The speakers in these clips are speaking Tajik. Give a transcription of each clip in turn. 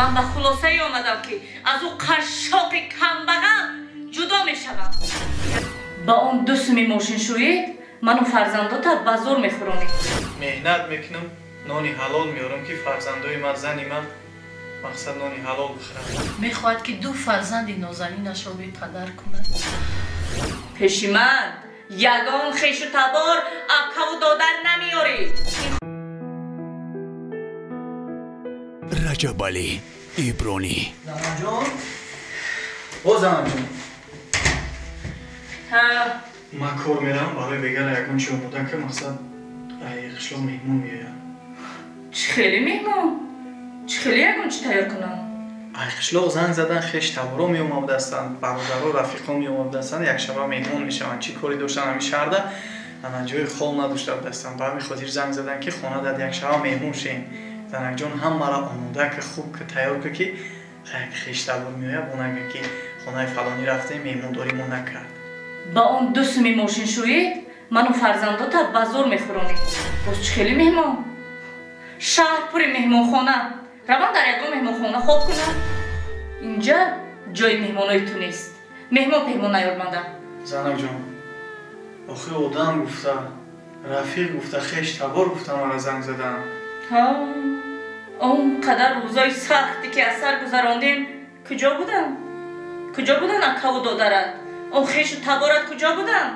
من به خلاصه آمدم که از او قشاق کمبغل جدا می شوم. با اون دو سومی ماشین شویی منو فرزنداتا بازار میخورونی. مهنت میکنم نانی حلال میارم که فرزندای من زنی من مقصد نانی حلال بخورم. میخواهد که دو فرزند نازنینش را بی پدر کند. پشیمند یگان خیش و تبار اکا و دادر نمیاری. رجب علی ایبرانی. زمان جان او زمان جان من کار میرم برای بگر یکان چی اومدن که مقصد قشلا مهمون میایم. چه خیلی مهمون؟ چه خیلی یکان چی تیار کنم؟ قشلا زنگ زدن خیش تبارا می اومده هستن برادرها رفیقا می اومده هستن یک شبه مهمون میشون. چی کاری داشتن همین شهرده انا جای خال نداشته هستن به همین خاطر زنگ زدن که خانه داد یک شبه مهمون شیم. زنک جان هم مرا آموده که خوب که تیار که یک خیش تبار میایم اونگه که خانه فلانی رفته مهمون داریمون نکرد. با اون دو سومی ماشین شویی منو فرزنداتا بازار میخورونی. باز چه خیلی مهمون؟ شهر پوری مهمون خانه. روان در یکو مهمون خانه خواب کنم. اینجا جای مهمونای تو نیست. مهمون پیمون نیارمانده. زنک جان آخه آدم گفته رفیق گفته خیش تبار گفته مرا زنگ زدن. ها اون قدر روزای سختی که از سر گذراندیم کجا بودن؟ کجا بودن اکا و دادرت؟ اون خیش و تبارت کجا بودن؟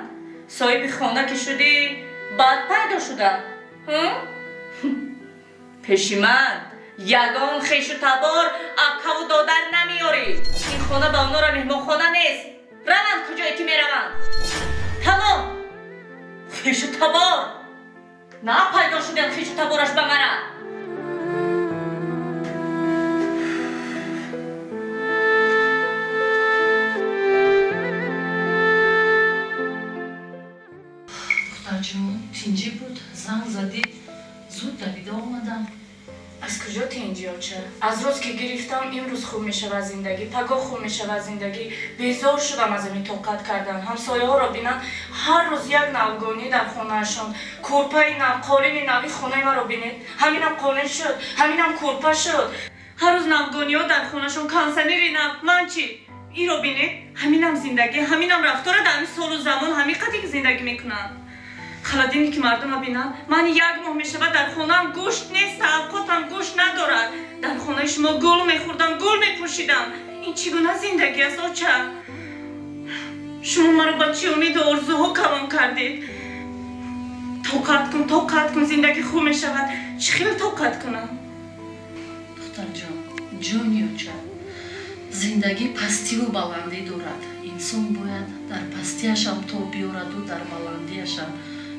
صاحب خانه که شدی بعد پیدا شدن. پشیمند یگان خیش و تبار اکا و دادر نمیاری. این خانه به اونا را مهمان خانه نیست. روند کجایی که میروند. تمام خیش و تبار نه پیدا شدن خیش و تبارش بمره. جون تینجی بود زنگ زدی زود دویده آمدم. از کجا تینجی ها چه؟ از روز که گرفتم امروز خوب میشه و زندگی پگاه خوب میشه و زندگی بیزار شدم از این طاقت کردن. همسایه ها را بینن هر روز یک نوگانی در خونهشان کورپای نو قالین نوی خونه ما را بینید همینم قالین شد همینم کورپا شد. هر روز نوگانی ها در خونهشان کانسنری نو من چی؟ این را بینید همینم زندگی همینم رفتار در این سال و زمان همین قدی که زندگی میکنن. خلادینی که مردم بینن من یک ماه میشود در خونم گوشت نیست اوقاتم گوشت ندارد. در خانه شما گل میخوردم گل میپوشیدم. این چگونه زندگی است آچه؟ شما مرا با چی امید و آرزوها کلام کردید؟ طاقت کن زندگی خوب میشود. چه خیلی طاقت کنم؟ دختر جان آچه زندگی پستی و بلندی دارد. انسان باید در پستیش هم تو بیارد و در بلندیش هم.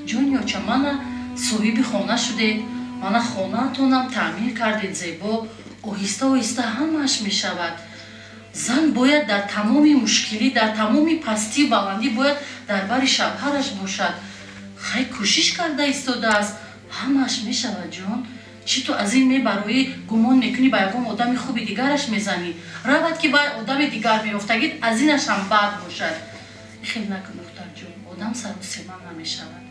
جونیو چه من صاحب خانه شده من خانه تونم تعمیر کردید زیبا آهسته همش می شود. زن باید در تمام مشکلی در تمام پستی و بلندی باید در بر شوهرش باشد. خیلی کوشش کرده ایستاده است همش می شود. جان چی تو از این می برای گمان میکنی با یکم آدم خوبی دیگرش میزنی؟ رود که باید آدم دیگر میافتگید از اینش هم بد باشد. خیلی نکن دختر جون آدم سر و سیمان نمی شود.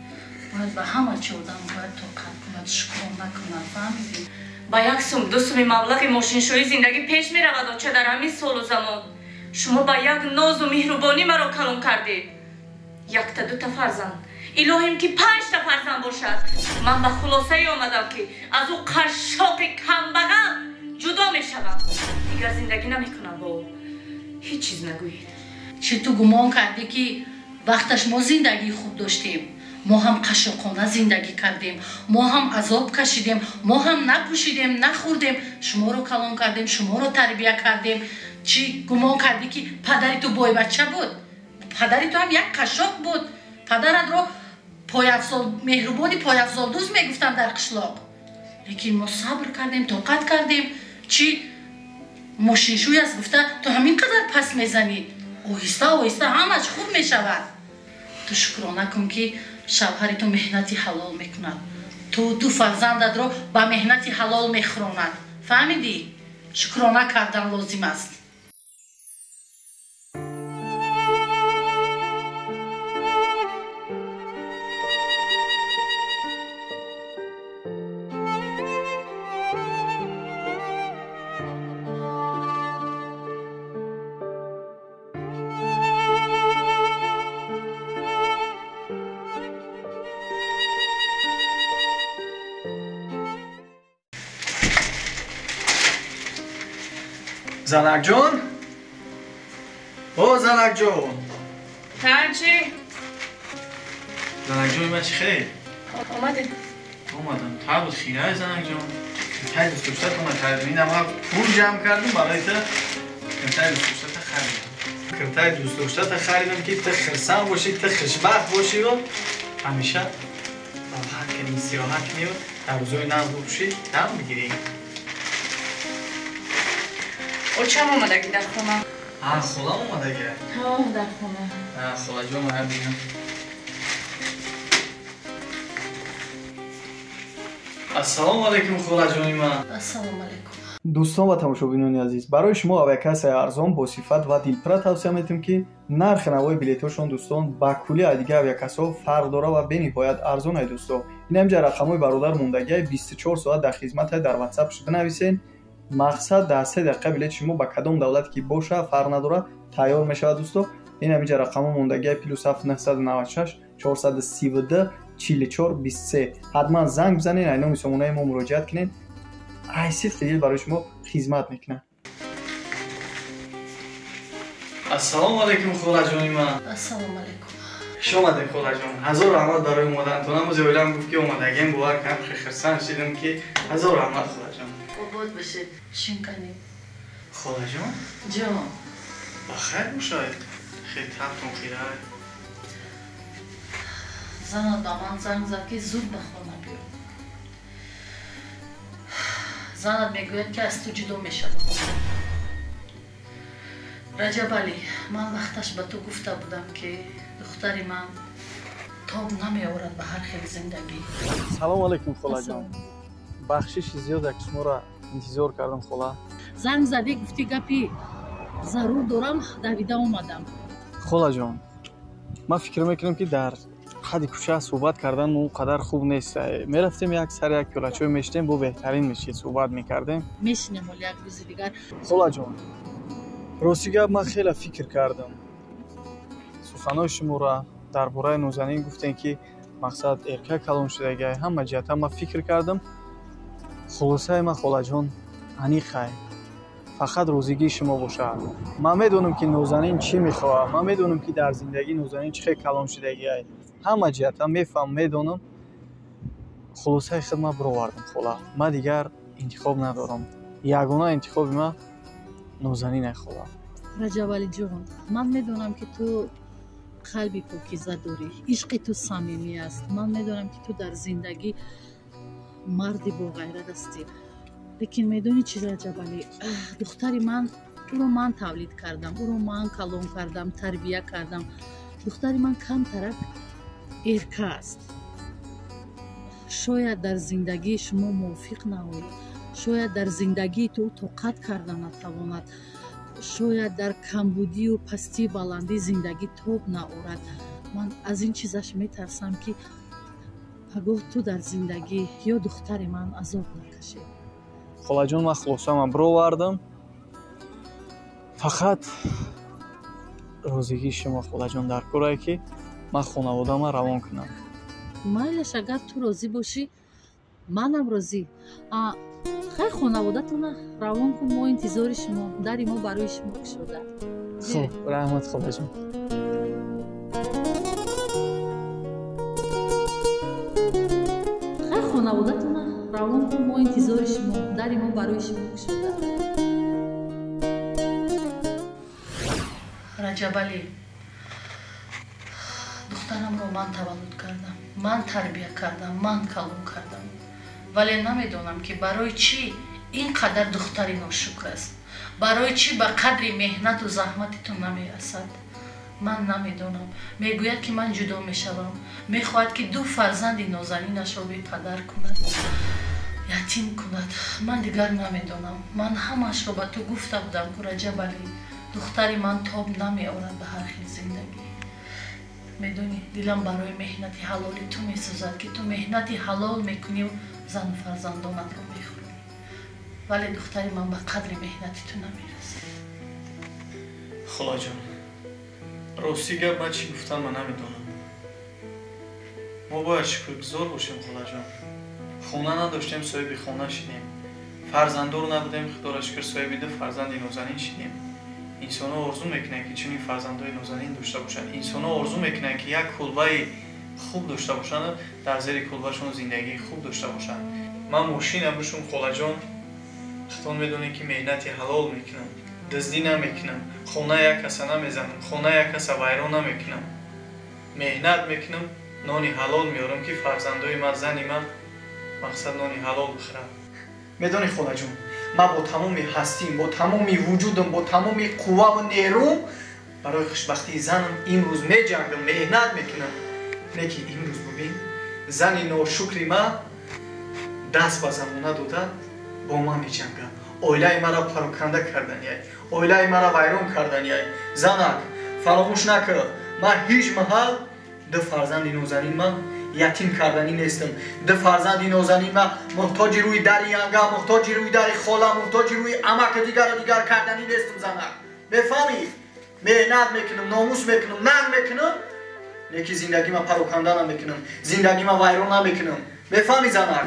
باید به همه چی آدم باید طاقت کند شکر نکند. فهمیدی؟ با یک سوم دو سوم مبلغ ماشین شویی زندگی پیش می رود آچه در همین سال و زمان. شما با یک ناز و مهربانی مرا کلام کردید. یک تا دو تا فرزند الهیم که 5 تا فرزند باشد. من به خلاصه آمدم که از او قشاق کمبغل جدا می شوم. دیگر زندگی نمی کنم با او. هیچ چیز نگویید. چی تو گمان کردی که وقتش ما زندگی خوب داشتیم؟ ما هم قشاقانه زندگی کردیم ما هم عذاب کشیدیم ما هم نپوشیدیم نخوردیم شما رو کلام کردیم شما رو تربیت کردیم. چی گمان کردی که پدری تو بای بچه بود؟ پدری تو هم یک قشاق بود. پدرت رو مهربانی پایافزال دوست میگفتن در قشلاق. لیکن ما صبر کردیم طاقت کردیم. چی ماشین شوی از گفته تو همین قدر پس میزنی آهسته همش خوب میشود. تو شکرانه کن که شوهر تو مهنتی حلال میکند. تو دو فرزندت رو با مهنتی حلال میخوراند. فهمیدی؟ شکرانه کردن لازم است. Занакҷон? О, Занакҷон! Танчи? Занакҷони ман чӣ хел? Омадем. Омадам. Та буд хираи Занакҷон. Киртай дӯстдоштат омад харидам. Инам ҳам пул ҷамъ кардам барои та киртай дӯстдоштата харидам. Киртай дӯстдоштата харидам ки та хирсанд бошӣ, та хушбахт бошӣ ва ҳамеша роҳат кунӣ, истироҳат кунӣ ва дар рӯзои нав бипӯшӣ, дам бигирӣ. Очам омадаги дар хона. Холам омадаги? Ҳо, дар хона. Холаҷон ояд бинам. ассалому алайкум холаҷони ман. ассалому алайкум. дӯстон ва тамошобинони азиз, барои шумо авиакассаи арзон бо сифат ва дилпира тавсия метавонем ки нархи навои билетҳошон дӯстон ба кулли дига авиакассаҳо фарқ дора ва бениҳоят арзон ай дӯстон. Инамҷа рақамҳои бародар мондагиаи 24 соат дар хизматае дар WhatsApp бинависен. Мақсад дар 3 дақиқа билети шумо ба кадом давлат ки боша фарқ надора тайёр мешавад дӯстон. Инамҷа рақамҳо мондагиаи +7 996 432 44 23. ҳатман занг бизанед, ай номи сомонаи мо муроҷиат кунед. ай сидқи дил барои шумо хизмат мекунад. ассалому алайкум холаҷони ман. ассалому алайкум. хуш омадед холаҷон. ҳазор раҳмат барои омадантон. Амӯз оилам гуфт ки омадагем бовар кам хирсан шидам ки ҳазор раҳмат холаҷон. обод бошед. шинкани. холаҷон? ҷон. бахайр бошед. хеле табтон хирай. занат ба ман занг зад ки зуд ба хона биё. занат мегӯяд ки аз ту ҷудо мешавам. раҷабалӣ, ман вақташ ба ту гуфта будам ки духтари ман тоб намеорад ба ҳар хел зиндагӣ. салому алайкум холаҷон. бахшиши зиёде ки шуморо интизор кардам хола. занг задӣ гуфтӣ гапи зарур дорам, давида омадам. холаҷон, ман фикр мекунам ки дар ҳадди кӯча суҳбат кардан он қадар хуб нест. Мерафтем як сар як пиёлачой мешидем, бо беҳтарин мешид суҳбат мекардем. мешинем оли як рӯзи дигар. холаҷон, рости гап ман хеле фикр кардам. суханои шуморо дар бораи нозанин гуфтем ки мақсад эркак калон шудагӣ, ҳама ҷиҳата ман фикр кардам. хулосаи ман холаҷон аниқай. фақат розигии шумо бошад. Ман медонам ки нозанин чӣ мехоҳад. Ман медонам ки дар зиндагӣ нозанин чӣ хел калон шудагӣ аст. ҳама ҷиҳата мефаҳмам, медонам. хулосаи худ ман бировардам хола. Ман дигар интихоб надорам. ягона интихоби ман нозанин аст хола. раҷабалиҷон, ман медонам ки ту қалби покиза дорӣ, ишқи ту самимӣ аст. ман медонам ки ту дар зиндагӣ марди боғайрат ҳастӣ. лекин медони чӣ раҷабалӣ, духтари ман, ӯро ман тавлид кардам, ӯро ман калон кардам, тарбия кардам. духтари ман камтарак эрка аст. шояд дар зиндагии шумо мувофиқ наояд, шояд дар зиндагии ту тоқат карда натавонад, шояд дар камбудию пастии баландӣ зиндагӣ тоб наорад. ман аз ин чизаш метарсам ки пагоҳ ту дар зиндагӣ ё духтари ман азоб накашед. холаҷон, ман хулосаамро бировардам. фақат розигии шумо холаҷон дар корае ки ман хонаводаамро равон кунам. майлаш, агар ту розӣ бошӣ, манам розӣ. хай хонаводатона равон кун, мо интизори шумо, дари мо барои шумо кушода. хуб, раҳмат холаҷон. хай хонаводатона равон кун, мо интизори шумо, дари мо барои шумо кушода. раҷабалӣ, духтарамро ман таваллуд кардам, ман тарбия кардам, ман калон кардам. вале намедонам ки барои чӣ ин қадар духтари ношукр аст, барои чӣ ба қадри меҳнату заҳмати ту намерасад. ман намедонам. мегӯяд ки ман ҷудо мешавам, мехоҳад ки ду фарзанди нозанинашро бепадар кунад, ятим кунад. ман дигар намедонам. ман ҳамаашро ба ту гуфта будам ку раҷабалӣ, духтари ман тоб намеорад ба ҳар хел зиндагӣ. медонӣ, дилам барои меҳнати ҳалоли ту месӯзад ки ту меҳнати ҳалол мекуниву зану фарзандонатро мехӯронӣ. вале духтари ман ба қадри меҳнати ту намерасад. холаҷон, рости гап ман чӣ гуфтам ман намедонам. мо бояд шукргузор бошем холаҷон. хона надоштем, соҳиби хона шидем. фарзандор набудем, худоро шукр соҳиби ду фарзанди нозанин шидем. Инсонҳо орзу мекунанд ки чунин фарзандҳои нозанин дошта бошанд. Инсонҳо орзу мекунанд ки як кулбаи хуб дошта бошанд, дар зери кулбашон зиндагии хуб дошта бошанд. Ман мошина бушум холаҷон, хитон медонем ки меҳнати ҳалол мекунам, дуздӣ намекунам, хона як каса намезанам, хона як каса вайрон намекунам. Меҳнат мекунам, нони ҳалол меорам ки фарзандои ман, зани ман мақсад нони ҳалол бихӯрад. Медонӣ холаҷон, ман бо тамоми ҳастим, бо тамоми вуҷудам, бо тамоми қувваву нерӯм барои хушбахтии занам имрӯз меҷангам, меҳнат мекунам. Не ки имрӯз бубин, зани ношукри ман даст ба замона дода бо ман меҷангад. Оилаи маро пароканда карданияй, оилаи маро вайрон карданияй. Занак, фаромӯш накун, ман ҳеҷ маҳал ду фарзанди нозанин ман ятим карданӣ нестам. Ду фарзанди нозанин ман муҳтоҷи рӯи дари янга, муҳтоҷи рӯи дари хола, муҳтоҷи рӯи амаки дигару дигар карданӣ нестам. Занак, мефаҳмӣ? Меҳнат мекунам, номус мекунам, нанг мекунам. Не ки зиндагима пароканда намекунам, зиндагима вайрон намекунам. Мефаҳмӣ занак?